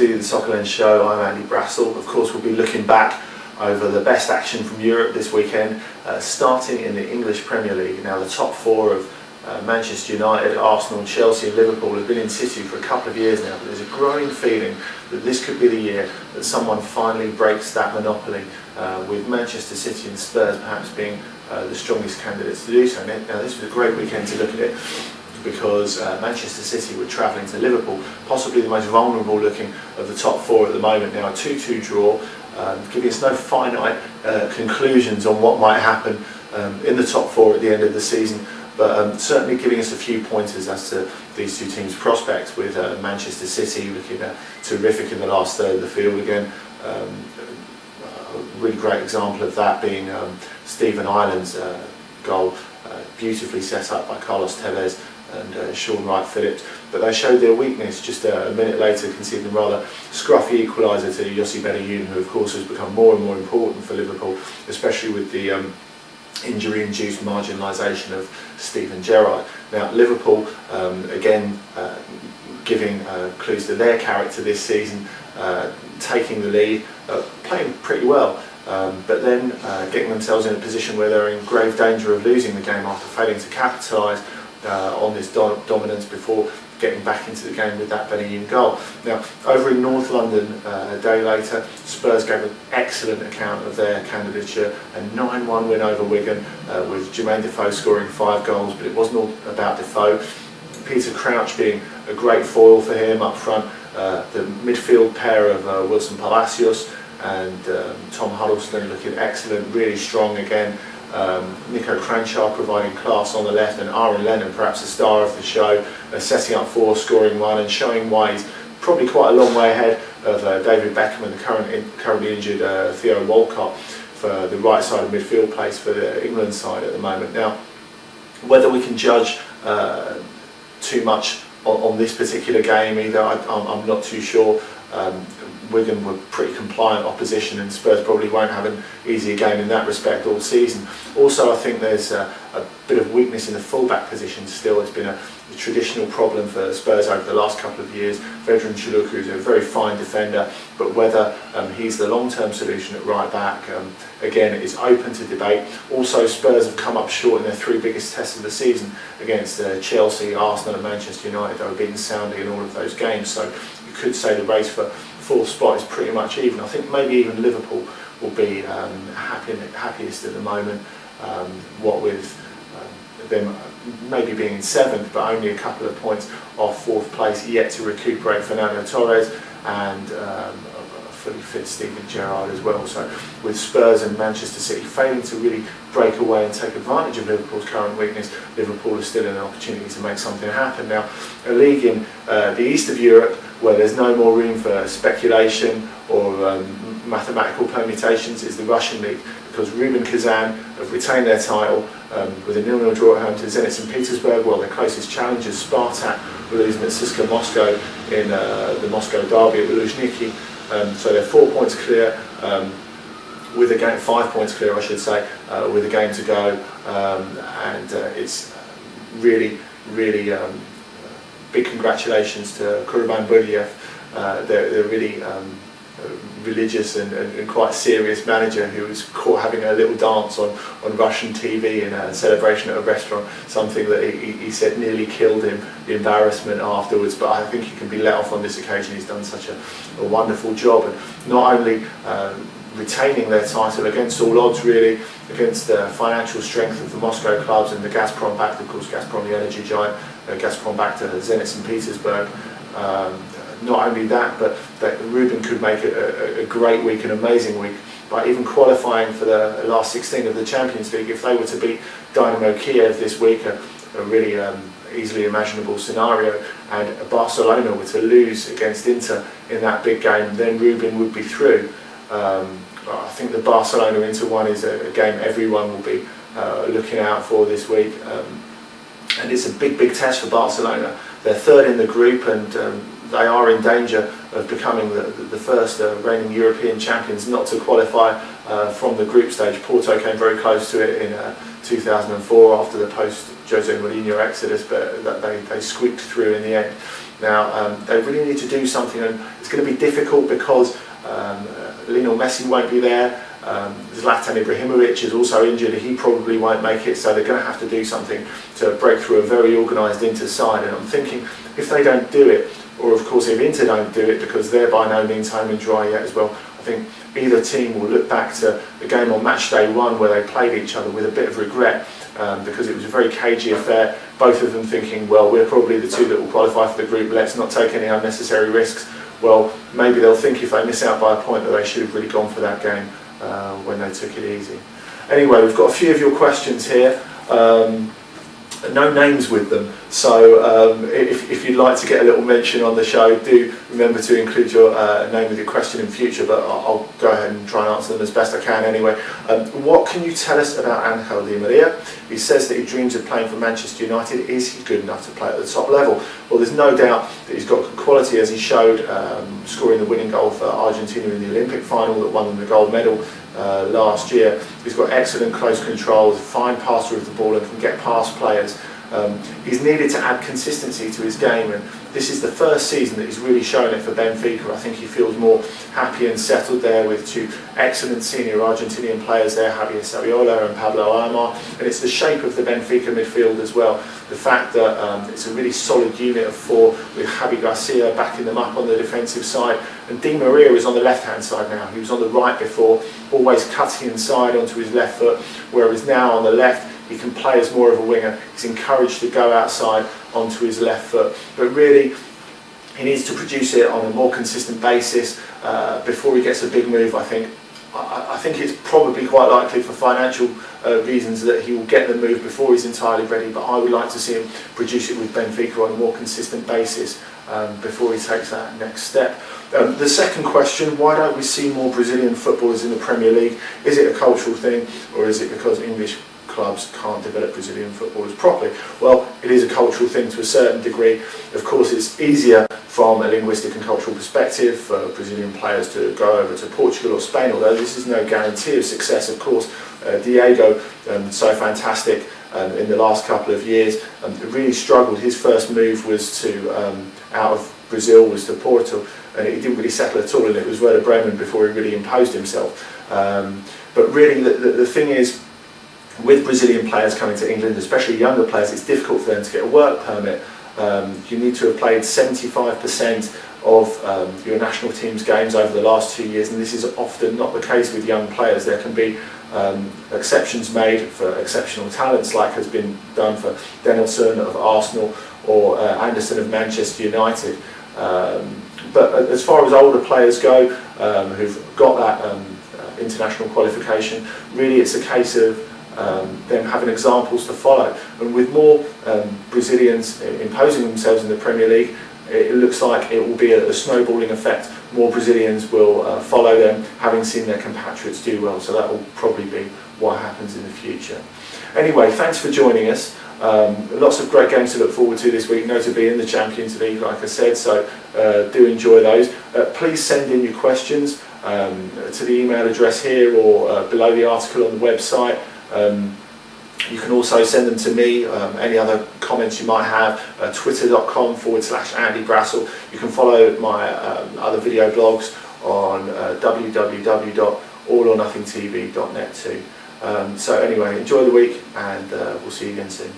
to the Soccerlens Show. I'm Andy Brassell. Of course, we'll be looking back over the best action from Europe this weekend, starting in the English Premier League. Now, the top four of Manchester United, Arsenal, Chelsea and Liverpool have been in situ for a couple of years now, but there's a growing feeling that this could be the year that someone finally breaks that monopoly, with Manchester City and Spurs perhaps being the strongest candidates to do so. Now, this was a great weekend to look at it, because Manchester City were travelling to Liverpool, possibly the most vulnerable looking of the top four at the moment. Now, a 2-2 draw, giving us no finite conclusions on what might happen in the top four at the end of the season, but certainly giving us a few pointers as to these two teams' prospects, with Manchester City looking terrific in the last third of the field again. A really great example of that being Stephen Ireland's goal, beautifully set up by Carlos Tevez and Sean Wright-Phillips, but they showed their weakness just a minute later, conceding a rather scruffy equaliser to Yossi Benayoun, who of course has become more and more important for Liverpool, especially with the injury-induced marginalisation of Steven Gerrard. Now, Liverpool, again, giving clues to their character this season, taking the lead, playing pretty well, but then getting themselves in a position where they're in grave danger of losing the game after failing to capitalise on this dominance before getting back into the game with that Benayoun goal. Now, over in North London, a day later, Spurs gave an excellent account of their candidature, a 9-1 win over Wigan, with Jermaine Defoe scoring 5 goals, but it wasn't all about Defoe. Peter Crouch being a great foil for him up front, the midfield pair of Wilson Palacios and Tom Huddleston looking excellent, really strong again. Nico Cranchar providing class on the left, and Aaron Lennon, perhaps the star of the show, setting up 4, scoring 1, and showing why he's probably quite a long way ahead of David Beckham and the currently injured Theo Walcott for the right side of midfield place for the England side at the moment. Now, whether we can judge too much on this particular game either, I'm not too sure. Wigan were pretty compliant opposition, and Spurs probably won't have an easier game in that respect all season. Also, I think there's a bit of weakness in the full-back position still. It's been a traditional problem for Spurs over the last couple of years. Vedran Chuluku is a very fine defender, but whether he's the long-term solution at right-back, again, is open to debate. Also, Spurs have come up short in their 3 biggest tests of the season against Chelsea, Arsenal and Manchester United. They were beaten soundly in all of those games, so you could say the race for 4th spot is pretty much even. I think maybe even Liverpool will be happiest at the moment, what with them maybe being in 7th, but only a couple of points off 4th place, yet to recuperate Fernando Torres and a fully fit Steven Gerrard as well. So with Spurs and Manchester City failing to really break away and take advantage of Liverpool's current weakness, Liverpool is still in an opportunity to make something happen. Now, a league in the east of Europe where there's no more room for speculation or mathematical permutations is the Russian league, because Rubin Kazan have retained their title with a 0-0 draw at home to Zenit St. Petersburg, while their closest challengers, Spartak, were losing at CSKA Moscow in the Moscow derby at the Luzhniki. So they're 4 points clear, with a game, 5 points clear I should say, with a game to go, and it's really big congratulations to Kurban Budiev. They're really religious and quite serious manager who was caught having a little dance on Russian TV in a celebration at a restaurant, something that he said nearly killed him, the embarrassment afterwards, but I think he can be let off on this occasion. He's done such a wonderful job, and not only retaining their title against all odds really, against the financial strength of the Moscow clubs and the Gazprom backed, of course Gazprom the energy giant, Gazprom backed to Zenit St. Petersburg. Not only that, but that Rubin could make a great week, an amazing week, by even qualifying for the last 16 of the Champions League. If they were to beat Dynamo Kiev this week, a really easily imaginable scenario, and Barcelona were to lose against Inter in that big game, then Rubin would be through. I think the Barcelona-Inter one is a game everyone will be looking out for this week, and it's a big test for Barcelona. They're 3rd in the group, and they are in danger of becoming the first reigning European champions not to qualify from the group stage. Porto came very close to it in 2004 after the post Jose Mourinho exodus, but that they squeaked through in the end. Now they really need to do something, and it's going to be difficult because Lionel Messi won't be there. Zlatan Ibrahimovic is also injured, he probably won't make it, so they're going to have to do something to break through a very organised Inter side. And I'm thinking, if they don't do it, or of course if Inter don't do it, because they're by no means home and dry yet as well, I think either team will look back to the game on match day 1 where they played each other with a bit of regret, because it was a very cagey affair, both of them thinking, well, we're probably the two that will qualify for the group, let's not take any unnecessary risks. Well, maybe they'll think if they miss out by a point that they should have really gone for that game when they took it easy. Anyway, we've got a few of your questions here. No names with them, so if you'd like to get a little mention on the show, do remember to include your name with your question in future, but I'll go ahead and try and answer them as best I can anyway. What can you tell us about Angel Di Maria? He says that he dreams of playing for Manchester United. Is he good enough to play at the top level? Well, there's no doubt that he's got good quality, as he showed scoring the winning goal for Argentina in the Olympic final that won them the gold medal last year. He's got excellent close control, fine passer of the ball and can get past players. He's needed to add consistency to his game, and this is the first season that he's really shown it for Benfica. I think he feels more happy and settled there with two excellent senior Argentinian players there, Javier Saviola and Pablo Aimar, and it's the shape of the Benfica midfield as well. The fact that it's a really solid unit of 4 with Javi Garcia backing them up on the defensive side, and Di Maria is on the left hand side now. He was on the right before, always cutting inside onto his left foot, whereas now on the left he can play as more of a winger. He's encouraged to go outside onto his left foot, but really he needs to produce it on a more consistent basis before he gets a big move. I think it's probably quite likely for financial reasons that he will get the move before he's entirely ready, but I would like to see him produce it with Benfica on a more consistent basis before he takes that next step. The second question, why don't we see more Brazilian footballers in the Premier League? Is it a cultural thing, or is it because English clubs can't develop Brazilian footballers properly? Well, it is a cultural thing to a certain degree. Of course, it's easier from a linguistic and cultural perspective for Brazilian players to go over to Portugal or Spain, although this is no guarantee of success. Of course, Diego, so fantastic in the last couple of years, really struggled. His first move was to out of Brazil was to Porto, and he didn't really settle at all, and it was Werder Bremen before he really imposed himself. But really the thing is, with Brazilian players coming to England, especially younger players, it's difficult for them to get a work permit. You need to have played 75% of your national team's games over the last 2 years, and this is often not the case with young players. There can be exceptions made for exceptional talents, like has been done for Danielson of Arsenal or Anderson of Manchester United. But as far as older players go, who've got that international qualification, really it's a case of them having examples to follow, and with more Brazilians imposing themselves in the Premier League, it looks like it will be a snowballing effect. More Brazilians will follow them, having seen their compatriots do well, so that will probably be what happens in the future. Anyway, thanks for joining us. Lots of great games to look forward to this week, notably in the Champions League, like I said, so do enjoy those. Please send in your questions to the email address here or below the article on the website. You can also send them to me, any other comments you might have, twitter.com/Andy Brassell. You can follow my other video blogs on www.allornothingtv.net too. So anyway, enjoy the week, and we'll see you again soon.